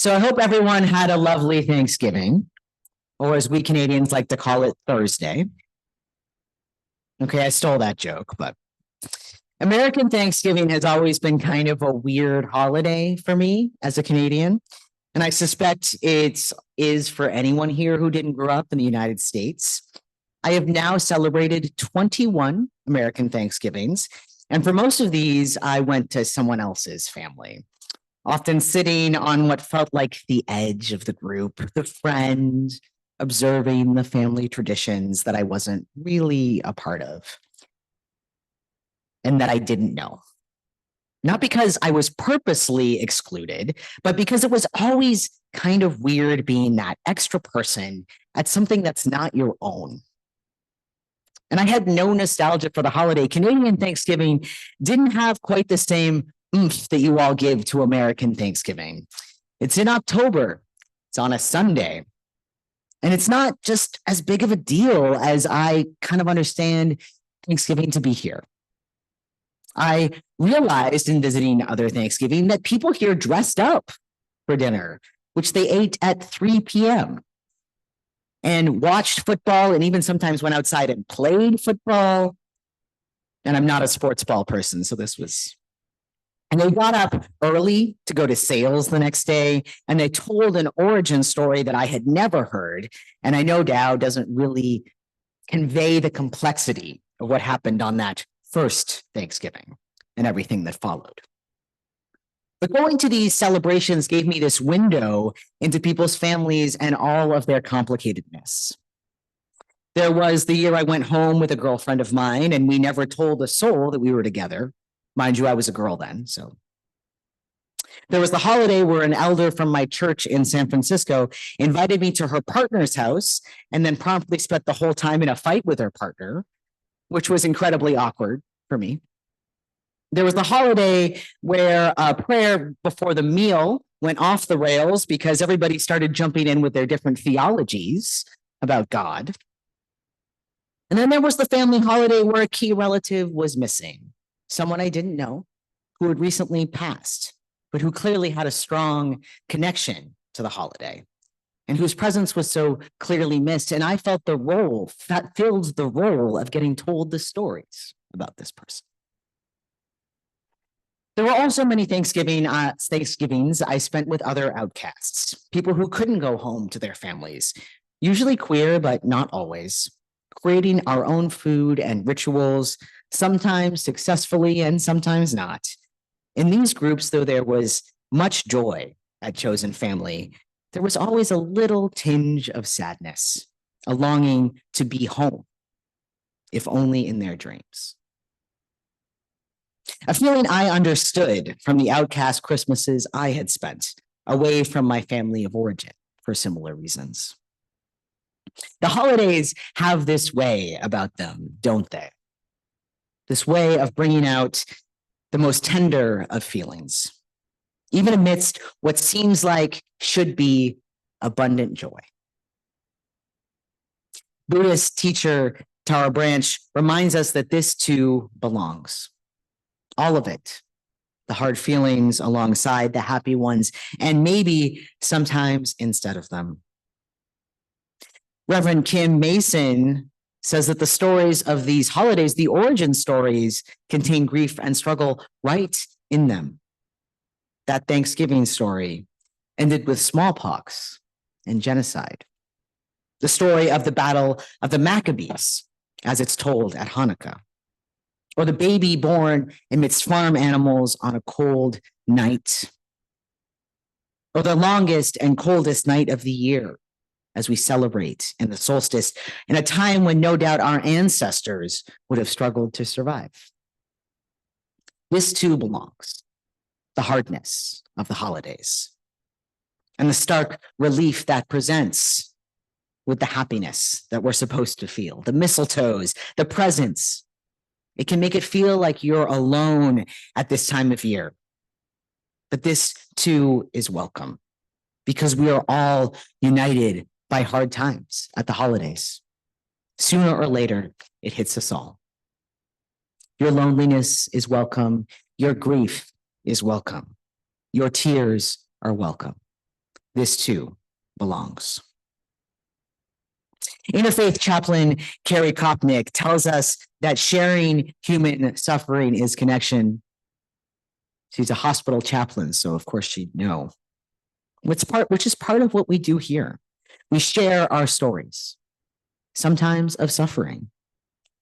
So I hope everyone had a lovely Thanksgiving, or as we Canadians like to call it, Thursday. Okay, I stole that joke, but American Thanksgiving has always been kind of a weird holiday for me as a Canadian. And I suspect it is for anyone here who didn't grow up in the United States. I have now celebrated 21 American Thanksgivings. And for most of these, I went to someone else's family, often sitting on what felt like the edge of the group, the friend, observing the family traditions that I wasn't really a part of and that I didn't know. Not because I was purposely excluded, but because it was always kind of weird being that extra person at something that's not your own. And I had no nostalgia for the holiday. Canadian Thanksgiving didn't have quite the same oomph that you all give to American Thanksgiving. It's in October. It's on a Sunday. And it's not just as big of a deal as I kind of understand Thanksgiving to be here. I realized in visiting other Thanksgiving that people here dressed up for dinner, which they ate at 3 p.m. and watched football and even sometimes went outside and played football. And I'm not a sports ball person, so this was. And they got up early to go to sales the next day, and they told an origin story that I had never heard, and I no doubt doesn't really convey the complexity of what happened on that first Thanksgiving and everything that followed. But going to these celebrations gave me this window into people's families and all of their complicatedness. There was the year I went home with a girlfriend of mine, and we never told a soul that we were together. Mind you, I was a girl then, so. There was the holiday where an elder from my church in San Francisco invited me to her partner's house and then promptly spent the whole time in a fight with her partner, which was incredibly awkward for me. There was the holiday where a prayer before the meal went off the rails because everybody started jumping in with their different theologies about God. And then there was the family holiday where a key relative was missing, someone I didn't know who had recently passed, but who clearly had a strong connection to the holiday and whose presence was so clearly missed. And I felt the role, filled the role of getting told the stories about this person. There were also many Thanksgivings I spent with other outcasts, people who couldn't go home to their families, usually queer, but not always, creating our own food and rituals, sometimes successfully and sometimes not. In these groups, though there was much joy at chosen family, there was always a little tinge of sadness, a longing to be home, if only in their dreams. A feeling I understood from the outcast Christmases I had spent away from my family of origin for similar reasons. The holidays have this way about them, don't they? This way of bringing out the most tender of feelings, even amidst what seems like should be abundant joy. Buddhist teacher Tara Branch reminds us that this too belongs. All of it, the hard feelings alongside the happy ones, and maybe sometimes instead of them. Reverend Kim Mason says that the stories of these holidays, the origin stories, contain grief and struggle right in them. That Thanksgiving story ended with smallpox and genocide. The story of the Battle of the Maccabees, as it's told at Hanukkah. Or the baby born amidst farm animals on a cold night. Or the longest and coldest night of the year as we celebrate in the solstice, in a time when no doubt our ancestors would have struggled to survive. This too belongs, the hardness of the holidays, and the stark relief that presents with the happiness that we're supposed to feel, the mistletoes, the presents. It can make it feel like you're alone at this time of year. But this too is welcome because we are all united by hard times at the holidays. Sooner or later, it hits us all. Your loneliness is welcome. Your grief is welcome. Your tears are welcome. this too belongs. Interfaith chaplain Carrie Kopnick tells us that sharing human suffering is connection. She's a hospital chaplain, so of course she'd know. Which is part of what we do here. We share our stories, sometimes of suffering,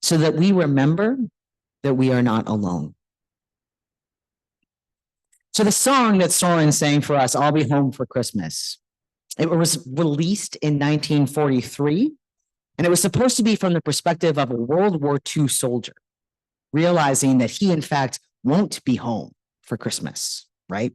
so that we remember that we are not alone. So the song that Soren sang for us, I'll Be Home for Christmas, it was released in 1943, and it was supposed to be from the perspective of a World War II soldier, realizing that he, in fact, won't be home for Christmas, right?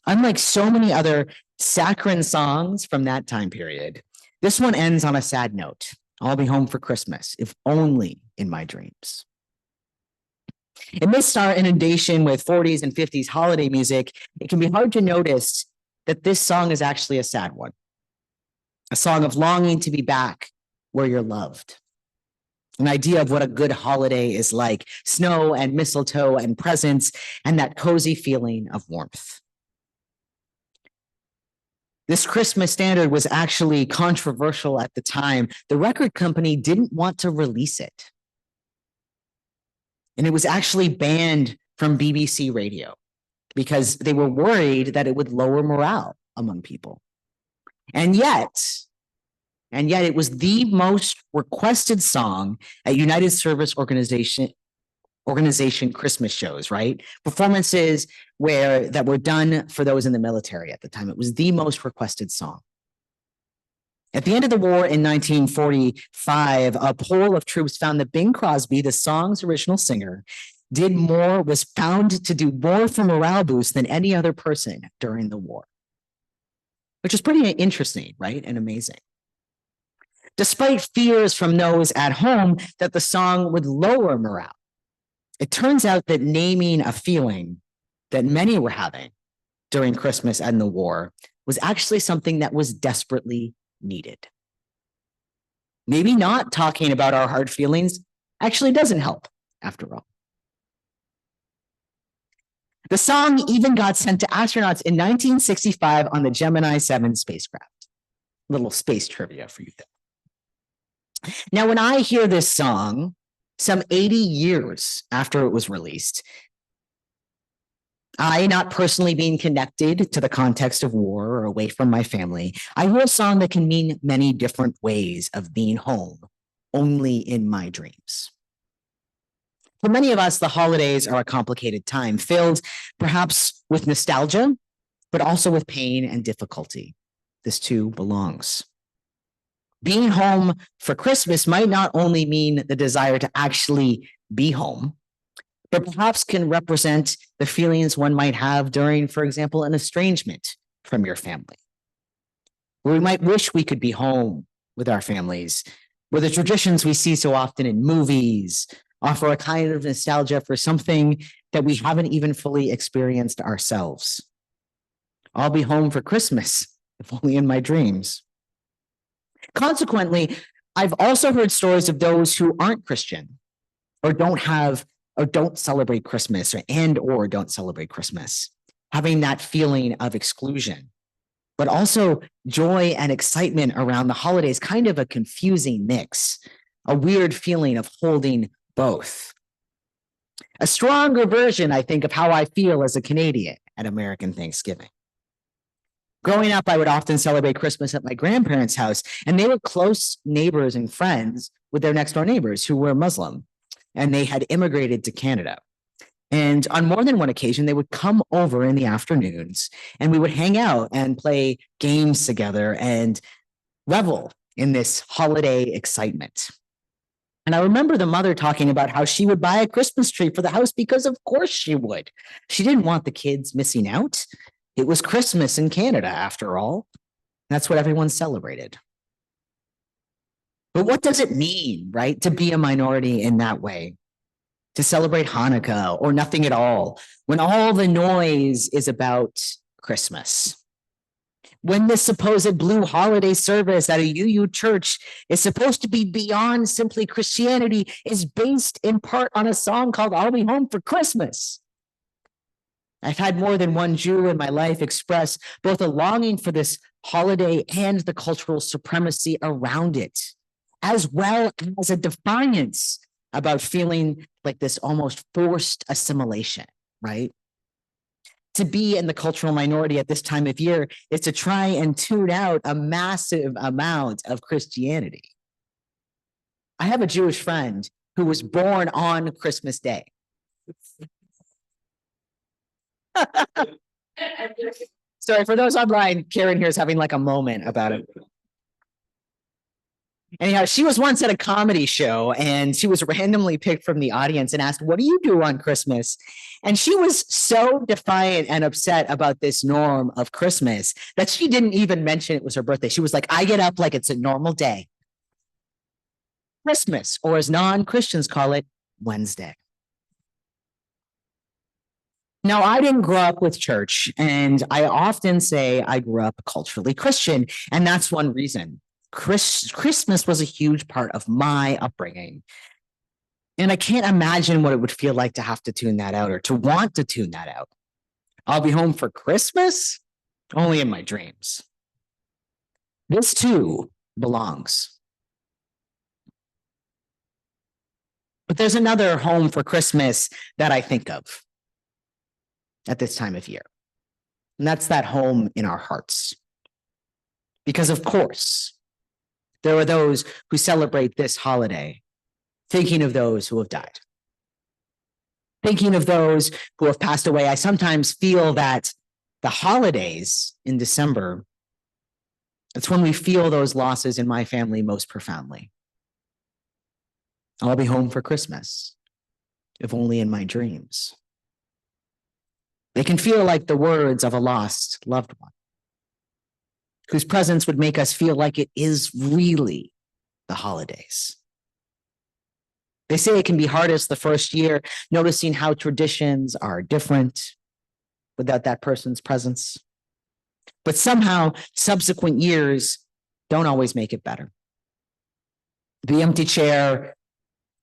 Unlike so many other saccharine songs from that time period, this one ends on a sad note. I'll be home for Christmas, if only in my dreams. Amidst our inundation with 40s and 50s holiday music, it can be hard to notice that this song is actually a sad one. A song of longing to be back where you're loved. An idea of what a good holiday is like, snow and mistletoe and presents and that cozy feeling of warmth. This Christmas standard was actually controversial at the time. The record company didn't want to release it. And it was actually banned from BBC Radio because they were worried that it would lower morale among people. And yet it was the most requested song at United Service Organization Christmas shows, right? Performances that were done for those in the military at the time. It was the most requested song. At the end of the war in 1945, a poll of troops found that Bing Crosby, the song's original singer, was found to do more for morale boost than any other person during the war. Which is pretty interesting, right? And amazing. Despite fears from those at home that the song would lower morale, it turns out that naming a feeling that many were having during Christmas and the war was actually something that was desperately needed. Maybe not talking about our hard feelings actually doesn't help, after all. The song even got sent to astronauts in 1965 on the Gemini 7 spacecraft. Little space trivia for you there. Now, when I hear this song, some 80 years after it was released, I, not personally being connected to the context of war or away from my family, I hear a song that can mean many different ways of being home, only in my dreams. For many of us, the holidays are a complicated time, filled perhaps with nostalgia, but also with pain and difficulty. This too belongs. Being home for Christmas might not only mean the desire to actually be home, but perhaps can represent the feelings one might have during, for example, an estrangement from your family. Where we might wish we could be home with our families, where the traditions we see so often in movies offer a kind of nostalgia for something that we haven't even fully experienced ourselves. I'll be home for Christmas, if only in my dreams. Consequently, I've also heard stories of those who aren't Christian or don't celebrate Christmas or don't celebrate Christmas, having that feeling of exclusion, but also joy and excitement around the holidays, kind of a confusing mix, a weird feeling of holding both. A stronger version, I think, of how I feel as a Canadian at American Thanksgiving. Growing up, I would often celebrate Christmas at my grandparents' house, and they were close neighbors and friends with their next door neighbors who were Muslim, and they had immigrated to Canada. And on more than one occasion, they would come over in the afternoons, and we would hang out and play games together and revel in this holiday excitement. And I remember the mother talking about how she would buy a Christmas tree for the house because of course she would. She didn't want the kids missing out. It was Christmas in Canada, after all. That's what everyone celebrated. But what does it mean, right, to be a minority in that way? To celebrate Hanukkah or nothing at all, when all the noise is about Christmas? When this supposed blue holiday service at a UU church is supposed to be beyond simply Christianity, is based in part on a song called I'll Be Home for Christmas. I've had more than one Jew in my life express both a longing for this holiday and the cultural supremacy around it, as well as a defiance about feeling like this almost forced assimilation, right? To be in the cultural minority at this time of year is to try and tune out a massive amount of Christianity. I have a Jewish friend who was born on Christmas Day. Sorry, for those online, Karen here is having like a moment about it. Anyhow, she was once at a comedy show and she was randomly picked from the audience and asked, "What do you do on Christmas?" And she was so defiant and upset about this norm of Christmas that she didn't even mention it was her birthday. She was like, "I get up like it's a normal day." Christmas, or as non-Christians call it, Wednesday. Now, I didn't grow up with church, and I often say I grew up culturally Christian, and that's one reason. Christmas was a huge part of my upbringing. And I can't imagine what it would feel like to have to tune that out or to want to tune that out. I'll be home for Christmas, only in my dreams. This too belongs. But there's another home for Christmas that I think of at this time of year. And that's that home in our hearts. Because of course, there are those who celebrate this holiday thinking of those who have died, thinking of those who have passed away. I sometimes feel that the holidays in December, it's when we feel those losses in my family most profoundly. I'll be home for Christmas, if only in my dreams. They can feel like the words of a lost loved one, whose presence would make us feel like it is really the holidays. They say it can be hardest the first year, noticing how traditions are different without that person's presence. But somehow, subsequent years don't always make it better. The empty chair,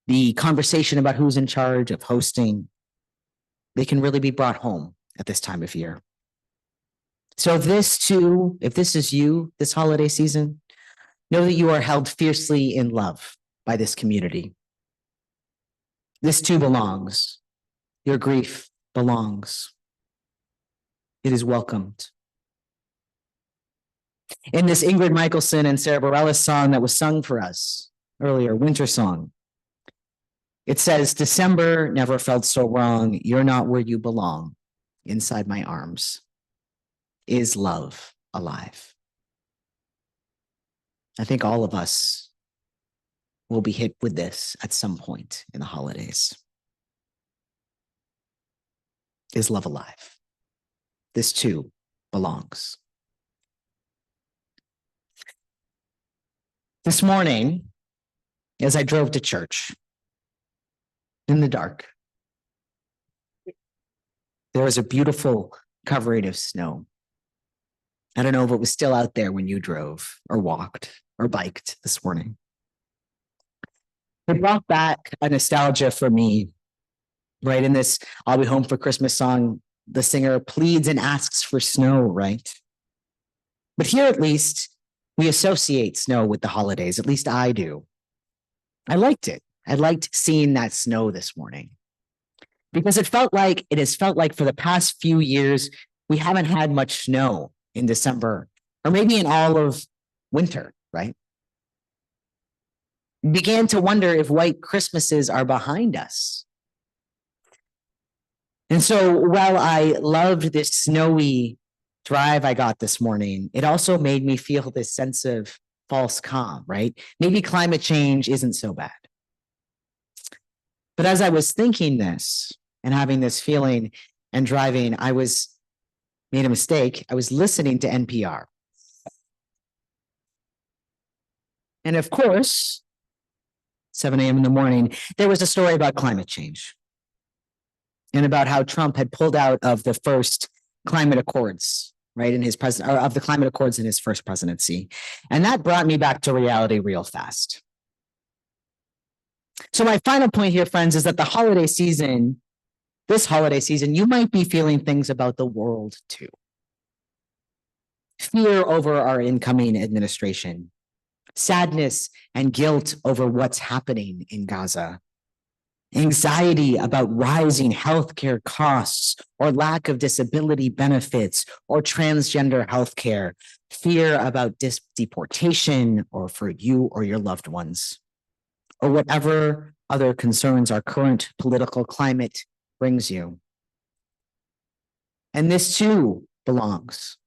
the conversation about who's in charge of hosting, they can really be brought home at this time of year. So if this is you this holiday season, know that you are held fiercely in love by this community. This too belongs. Your grief belongs. It is welcomed. In this Ingrid Michaelson and Sarah Bareilles song that was sung for us earlier, Winter Song, it says, "December never felt so wrong. You're not where you belong. Inside my arms. Is love alive?" I think all of us will be hit with this at some point in the holidays. Is love alive? This too belongs. This morning, as I drove to church in the dark, there was a beautiful covering of snow. I don't know if it was still out there when you drove or walked or biked this morning. It brought back a nostalgia for me, right? In this "I'll Be Home for Christmas" song, the singer pleads and asks for snow, right? But here at least, we associate snow with the holidays. At least I do. I liked it. I liked seeing that snow this morning because it has felt like for the past few years, we haven't had much snow in December, or maybe in all of winter, right? Began to wonder if white Christmases are behind us. And so while I loved this snowy drive I got this morning, it also made me feel this sense of false calm, right? Maybe climate change isn't so bad. But as I was thinking this and having this feeling and driving, I made a mistake. I was listening to NPR. And of course, 7 a.m. in the morning, there was a story about climate change and about how Trump had pulled out of the first climate accords, right, of the climate accords in his first presidency. And that brought me back to reality real fast. So my final point here, friends, is that the holiday season this holiday season, you might be feeling things about the world too. Fear over our incoming administration, sadness and guilt over what's happening in Gaza, anxiety about rising healthcare costs or lack of disability benefits or transgender healthcare, fear about deportation or for you or your loved ones, or whatever other concerns our current political climate brings you. And this too belongs.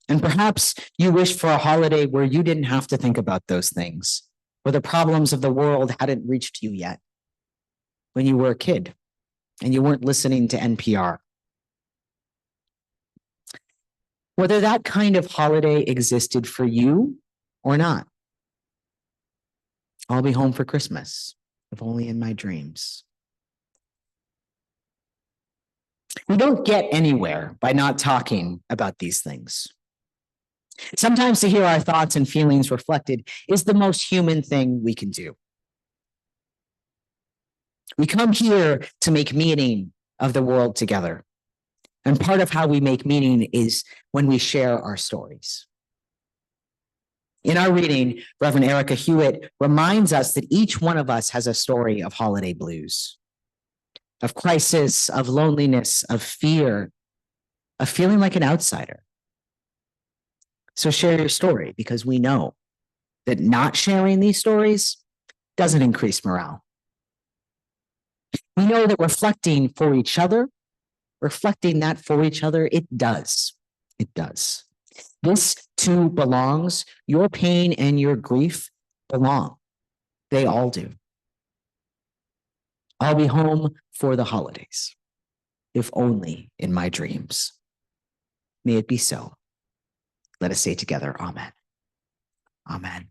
And perhaps you wish for a holiday where you didn't have to think about those things, where the problems of the world hadn't reached you yet, when you were a kid and you weren't listening to NPR. Whether that kind of holiday existed for you or not. I'll be home for Christmas, if only in my dreams. We don't get anywhere by not talking about these things. Sometimes to hear our thoughts and feelings reflected is the most human thing we can do. We come here to make meaning of the world together. And part of how we make meaning is when we share our stories. In our reading, Reverend Erica Hewitt reminds us that each one of us has a story of holiday blues, of crisis, of loneliness, of fear, of feeling like an outsider. So share your story, because we know that not sharing these stories doesn't increase morale. We know that reflecting for each other, it does. It does. This too belongs. Your pain and your grief belong. They all do. I'll be home for the holidays, if only in my dreams. May it be so. Let us say together, Amen. Amen.